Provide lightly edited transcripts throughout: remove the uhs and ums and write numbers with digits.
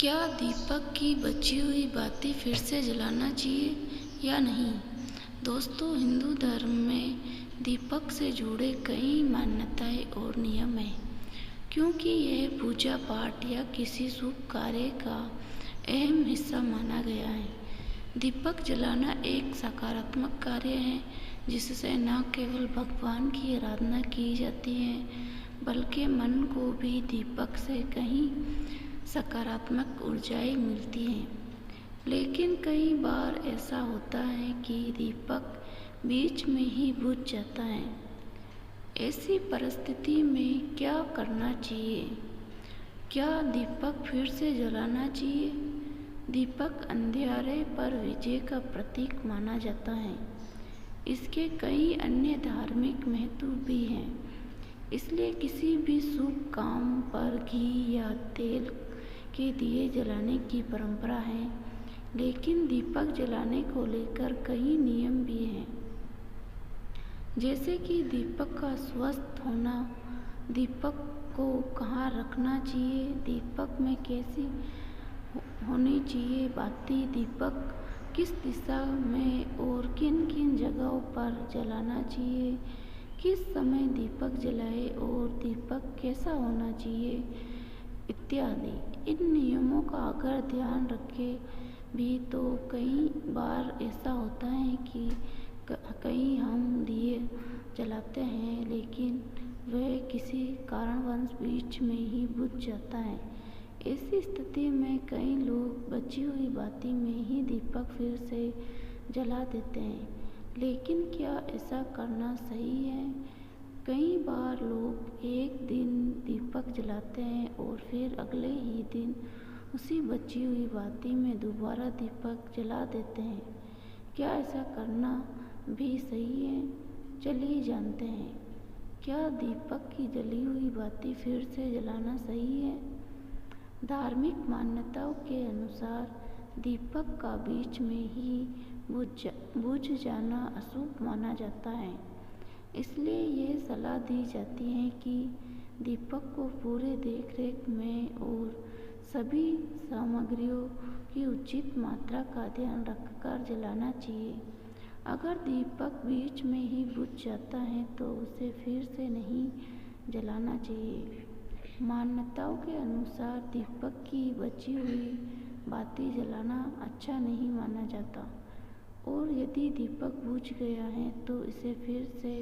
क्या दीपक की बची हुई बाती फिर से जलाना चाहिए या नहीं? दोस्तों, हिंदू धर्म में दीपक से जुड़े कई मान्यताएं और नियम हैं, क्योंकि यह पूजा पाठ या किसी शुभ कार्य का अहम हिस्सा माना गया है। दीपक जलाना एक सकारात्मक कार्य है, जिससे न केवल भगवान की आराधना की जाती है, बल्कि मन को भी दीपक से कहीं सकारात्मक ऊर्जाएं मिलती हैं। लेकिन कई बार ऐसा होता है कि दीपक बीच में ही बुझ जाता है। ऐसी परिस्थिति में क्या करना चाहिए? क्या दीपक फिर से जलाना चाहिए? दीपक अंधियारे पर विजय का प्रतीक माना जाता है। इसके कई अन्य धार्मिक महत्व भी हैं। इसलिए किसी भी शुभ काम पर घी या तेल के दिए जलाने की परंपरा है। लेकिन दीपक जलाने को लेकर कई नियम भी हैं, जैसे कि दीपक का स्वस्थ होना, दीपक को कहाँ रखना चाहिए, दीपक में कैसी होनी चाहिए बाती, दीपक किस दिशा में और किन किन जगहों पर जलाना चाहिए, किस समय दीपक जलाए और दीपक कैसा होना चाहिए, इत्यादि। इन नियमों का अगर ध्यान रखें भी तो कई बार ऐसा होता है कि कहीं हम दिए जलाते हैं, लेकिन वह किसी कारणवश बीच में ही बुझ जाता है। ऐसी स्थिति में कई लोग बची हुई बाती में ही दीपक फिर से जला देते हैं। लेकिन क्या ऐसा करना सही है? कई बार लोग एक दिन दीपक जलाते हैं और फिर अगले ही दिन उसी बची हुई बाती में दोबारा दीपक जला देते हैं। क्या ऐसा करना भी सही है? चलिए जानते हैं। क्या दीपक की जली हुई बाती फिर से जलाना सही है? धार्मिक मान्यताओं के अनुसार दीपक का बीच में ही बुझ जाना अशुभ माना जाता है। इसलिए यह सलाह दी जाती है कि दीपक को पूरे देखरेख में और सभी सामग्रियों की उचित मात्रा का ध्यान रखकर जलाना चाहिए। अगर दीपक बीच में ही बुझ जाता है तो उसे फिर से नहीं जलाना चाहिए। मान्यताओं के अनुसार दीपक की बची हुई बाती जलाना अच्छा नहीं माना जाता, और यदि दीपक बुझ गया है तो इसे फिर से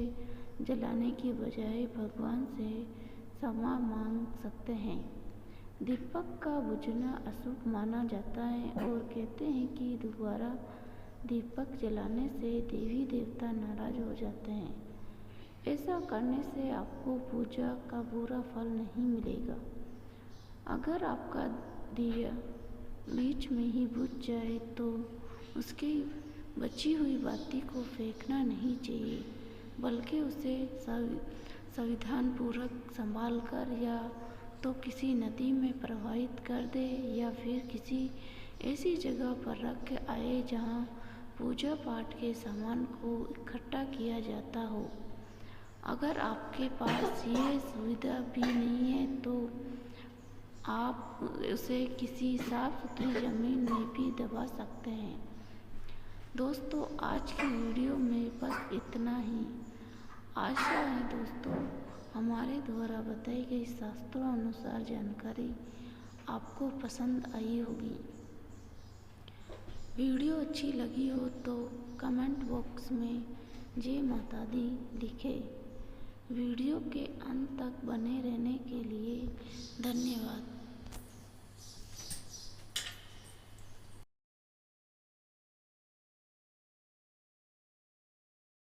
जलाने की बजाय भगवान से क्षमा मांग सकते हैं। दीपक का बुझना अशुभ माना जाता है और कहते हैं कि दोबारा दीपक जलाने से देवी देवता नाराज हो जाते हैं। ऐसा करने से आपको पूजा का बुरा फल नहीं मिलेगा। अगर आपका दिया बीच में ही बुझ जाए तो उसकी बची हुई बाती को फेंकना नहीं चाहिए, बल्कि उसे सावधानपूर्वक संभाल कर या तो किसी नदी में प्रवाहित कर दे या फिर किसी ऐसी जगह पर रख के आए जहाँ पूजा पाठ के सामान को इकट्ठा किया जाता हो। अगर आपके पास ये सुविधा भी नहीं है तो आप उसे किसी साफ सुथरी ज़मीन में भी दबा सकते हैं। दोस्तों, आज की वीडियो में बस इतना ही। आशा है दोस्तों, हमारे द्वारा बताई गई शास्त्रों अनुसार जानकारी आपको पसंद आई होगी। वीडियो अच्छी लगी हो तो कमेंट बॉक्स में जय माता दी लिखें। वीडियो के अंत तक बने रहने के लिए धन्यवाद।